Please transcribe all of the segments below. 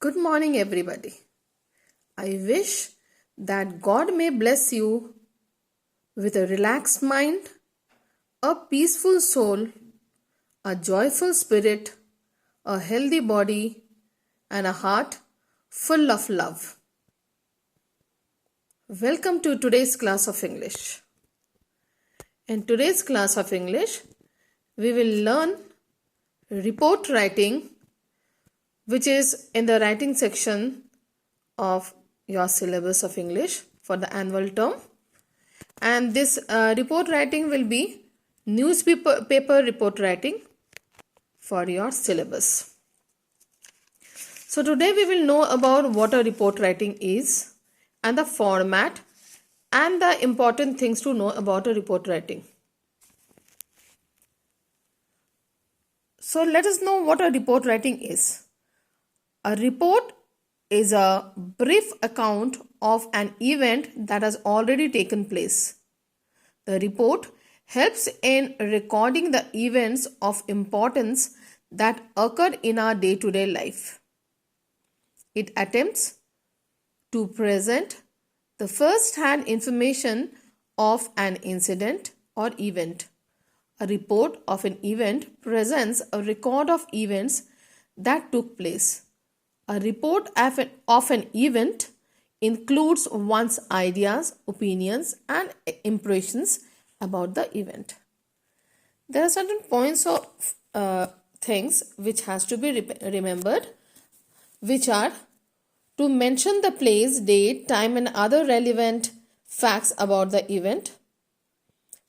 Good morning, everybody. I wish that God may bless you with a relaxed mind, a peaceful soul, a joyful spirit, a healthy body, and a heart full of love. Welcome to today's class of English. In today's class of English, we will learn report writing, which is in the writing section of your syllabus of English for the annual term. And this report writing will be newspaper report writing for your syllabus. So today we will know about what a report writing is and the format and the important things to know about a report writing. So let us know what a report writing is. A report is a brief account of an event that has already taken place. The report helps in recording the events of importance that occur in our day-to-day life. It attempts to present the first-hand information of an incident or event. A report of an event presents a record of events that took place. A report of an event includes one's ideas, opinions, and impressions about the event. There are certain points of things which has to be remembered, which are to mention the place, date, time, and other relevant facts about the event.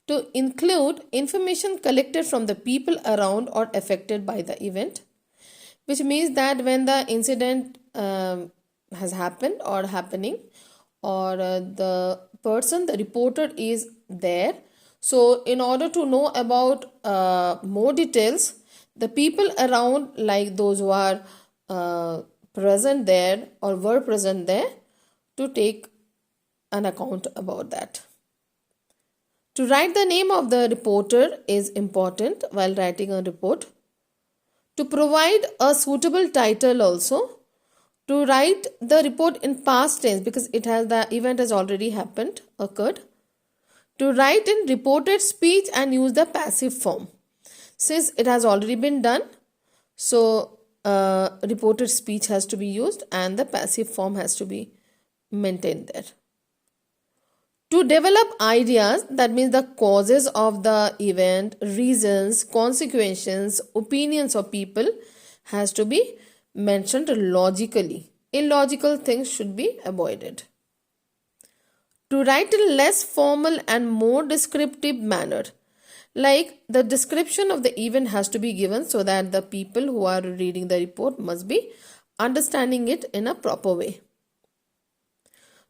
To include information collected from the people around or affected by the event, which means that when the incident has happened or happening, or the reporter is there. So in order to know about more details, the people around, like those who are present there or were present there, to take an account about that. To write the name of the reporter is important while writing a report. To provide a suitable title also. To write the report in past tense because the event has already occurred. To write in reported speech and use the passive form. Since it has already been done, so reported speech has to be used and the passive form has to be maintained there. To develop ideas, that means the causes of the event, reasons, consequences, opinions of people has to be mentioned logically. Illogical things should be avoided. To write in less formal and more descriptive manner, like the description of the event has to be given so that the people who are reading the report must be understanding it in a proper way.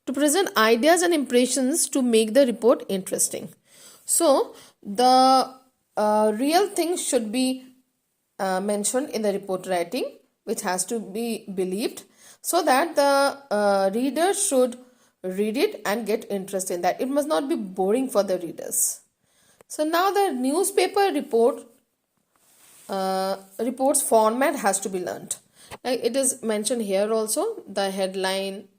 To present ideas and impressions to make the report interesting. So the real things should be mentioned in the report writing, which has to be believed, so that the reader should read it and get interest in that. It must not be boring for the readers. So now the newspaper reports format has to be learned. Like it is mentioned here also, the heading,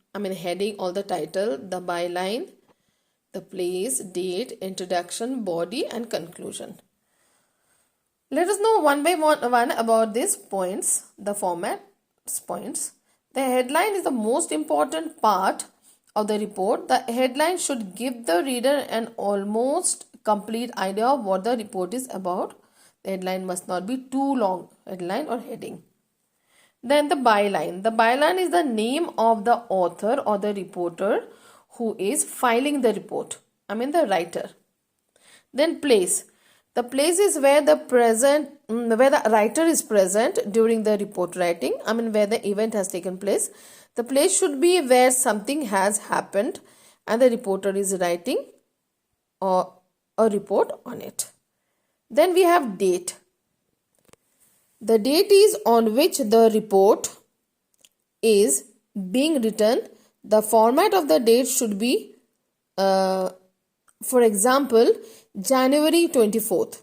all the title, the byline, the place, date, introduction, body, and conclusion. Let us know one by one about these points, the format points. The headline is the most important part of the report. The headline should give the reader an almost complete idea of what the report is about. The headline must not be too long, headline or heading. Then the byline. The byline is the name of the author or the reporter who is filing the report. The writer. Then place. The place is where the writer is present during the report writing. Where the event has taken place. The place should be where something has happened and the reporter is writing or a report on it. Then we have date. The date is on which the report is being written. The format of the date should be, for example, January 24th.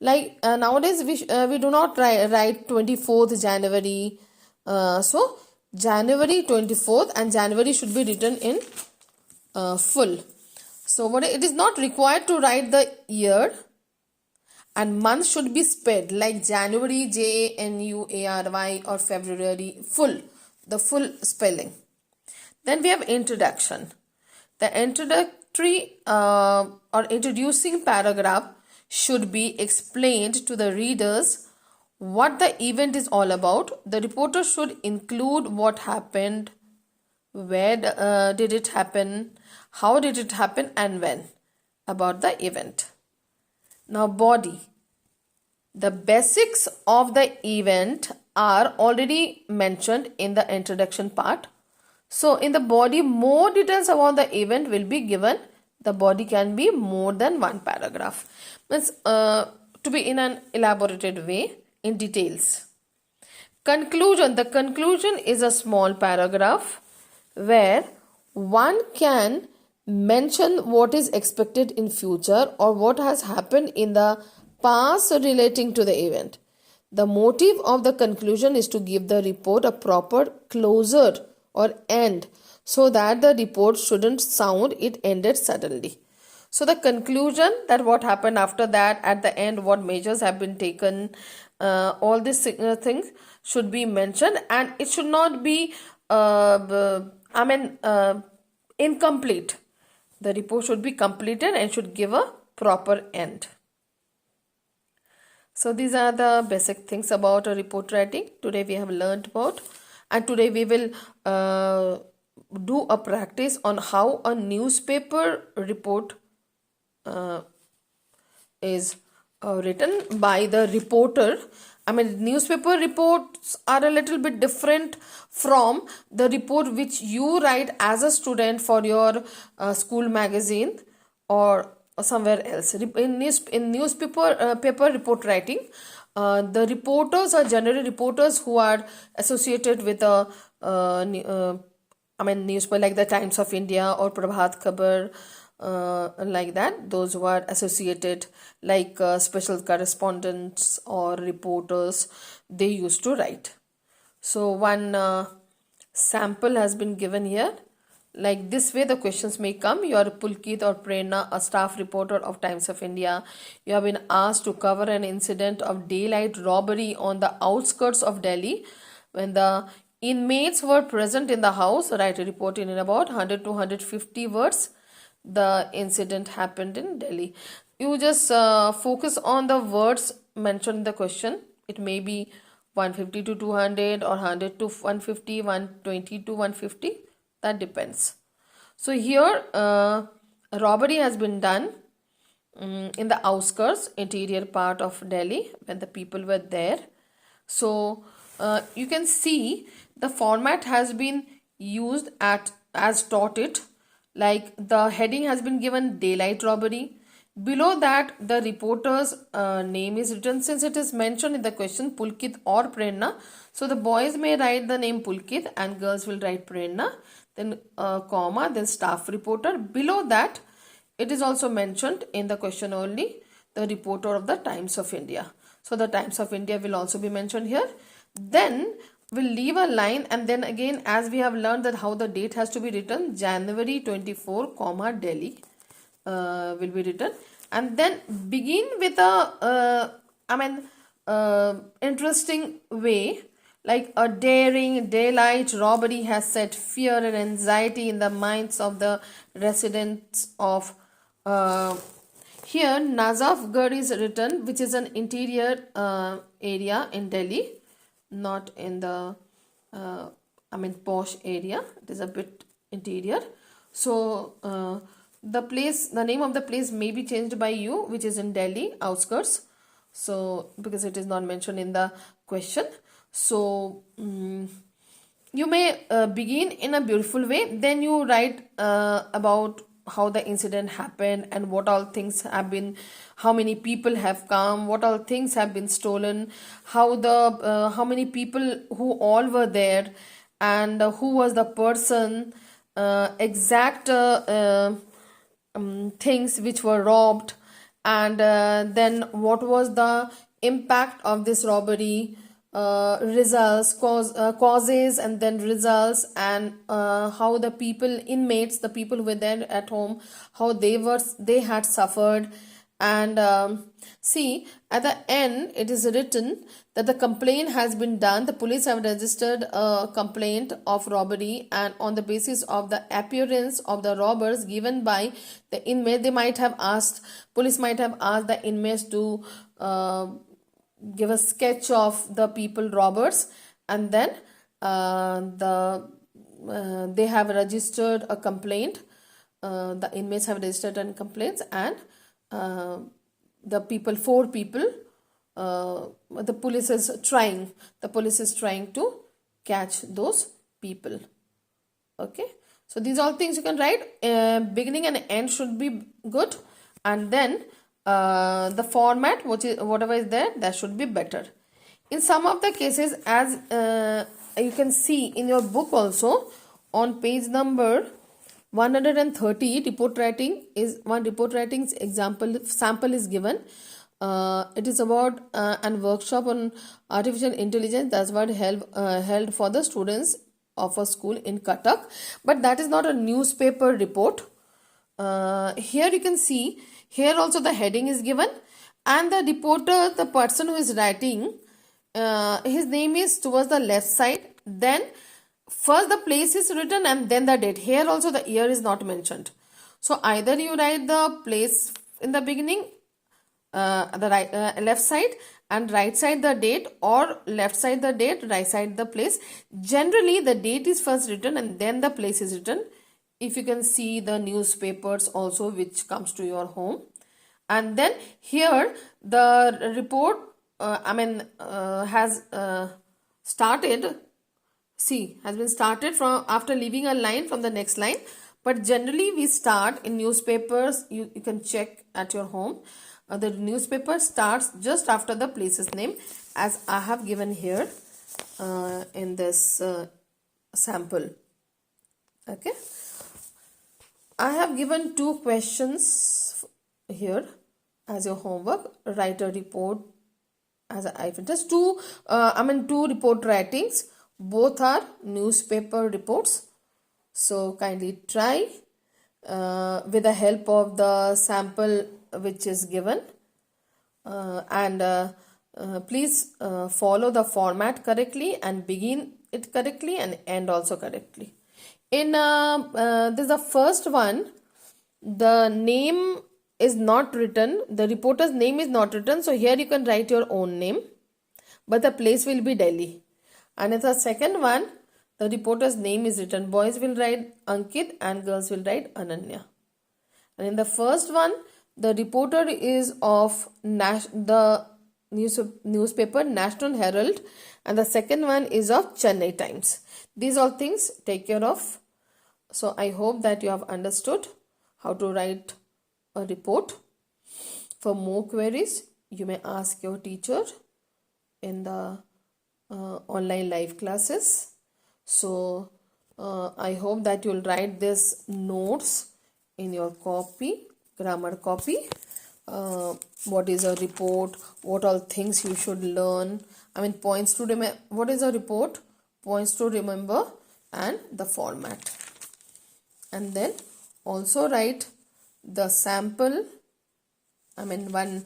Like nowadays we do not write 24th January. So January 24th, and January should be written in full. So what it is not required to write the year, and month should be spelled like January, January, or February, full, the full spelling. Then we have introduction. The introductory or introducing paragraph should be explained to the readers what the event is all about. The reporter should include what happened, where did it happen, how did it happen, and when about the event. Now, body. The basics of the event are already mentioned in the introduction part. So, in the body, more details about the event will be given. The body can be more than one paragraph. Means to be in an elaborated way in details. Conclusion. The conclusion is a small paragraph where one can mention what is expected in future or what has happened in the past relating to the event. The motive of the conclusion is to give the report a proper closure or end, so that the report shouldn't sound it ended suddenly. So the conclusion, that what happened after that, at the end what measures have been taken, all these things should be mentioned, and it should not be incomplete. The report should be completed and should give a proper end. So these are the basic things about a report writing today we have learned about, and today we will do a practice on how a newspaper report is written by the reporter. Newspaper reports are a little bit different from the report which you write as a student for your school magazine or somewhere else. In newspaper paper report writing, the reporters are generally reporters who are associated with a newspaper like the Times of India or Prabhat Khabar, like that. Those who are associated, like special correspondents or reporters, they used to write. So one sample has been given here. Like this way the questions may come. You are Pulkit or Prerna, a staff reporter of Times of India. You have been asked to cover an incident of daylight robbery on the outskirts of Delhi. When the inmates were present in the house, write a report in about 100 to 150 words. The incident happened in Delhi. You just focus on the words mentioned in the question. It may be 150 to 200 or 100 to 150, 120 to 150. That depends. So here robbery has been done in the outskirts, interior part of Delhi, when the people were there. So you can see the format has been used as taught it. Like the heading has been given daylight robbery. Below that the reporter's name is written, since it is mentioned in the question Pulkit or Prerna. So the boys may write the name Pulkit and girls will write Prerna. Then comma, then staff reporter. Below that it is also mentioned in the question only the reporter of the Times of India. So the Times of India will also be mentioned here. Then we'll leave a line, and then again, as we have learned that how the date has to be written, January 24, comma Delhi will be written, and then begin with a interesting way, like a daring daylight robbery has set fear and anxiety in the minds of the residents of here Nazafgarh is written, which is an interior area in Delhi, not in the posh area. It is a bit interior. So the name of the place may be changed by you, which is in Delhi outskirts. So because it is not mentioned in the question. So you may begin in a beautiful way. Then you write about how the incident happened and what all things have been, how many people have come, what all things have been stolen, how many people who all were there, and who was the person, exact things which were robbed, and then what was the impact of this robbery results, causes, and then results, and how the people, inmates, the people who were there at home, how they had suffered. And see, at the end it is written that the complaint has been done. The police have registered a complaint of robbery, and on the basis of the appearance of the robbers given by the inmate, police might have asked the inmates to give a sketch of the people robbers, and then they have registered a complaint. The inmates have registered and complaints, and four people, the police is trying to catch those people. Okay, so these all things you can write. Beginning and end should be good, and then the format, whatever is there, that should be better. In some of the cases, as you can see in your book also, on page number 130, report writing sample is given. It is about an workshop on artificial intelligence that's what held for the students of a school in Cuttack, but that is not a newspaper report. Here you can see, here also the heading is given, and the reporter, the person who is writing, his name is towards the left side. Then first the place is written and then the date. Here also the year is not mentioned. So either you write the place in the beginning, the left side, and right side the date, or left side the date, right side the place. Generally the date is first written and then the place is written. If you can see the newspapers also which comes to your home. And then here the report has started. See, has been started from after leaving a line from the next line, but generally we start in newspapers. You can check at your home. The newspaper starts just after the place's name, as I have given here in this sample. Okay, I have given 2 questions here as your homework. Write a report as I just two report writings. Both are newspaper reports. So kindly try with the help of the sample which is given, and please follow the format correctly and begin it correctly and end also correctly. In this is the first one. The name is not written, the reporter's name is not written, so here you can write your own name, but the place will be Delhi. And in the second one, the reporter's name is written. Boys will write Ankit and girls will write Ananya. And in the first one, the reporter is of the newspaper National Herald, and the second one is of Chennai Times. These all things take care of. So I hope that you have understood how to write a report. For more queries, you may ask your teacher in the online live classes. So I hope that you'll write this notes in your copy, grammar copy. What is a report, what all things you should learn, points to remember, what is a report, points to remember, and the format. And then also write the sample. One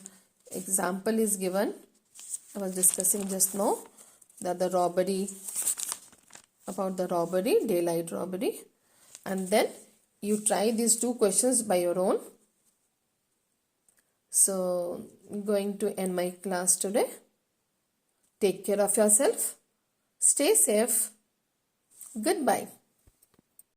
example is given. I was discussing just now that about the robbery, daylight robbery, and then you try these 2 questions by your own. So I'm going to end my class today. Take care of yourself. Stay safe. Goodbye.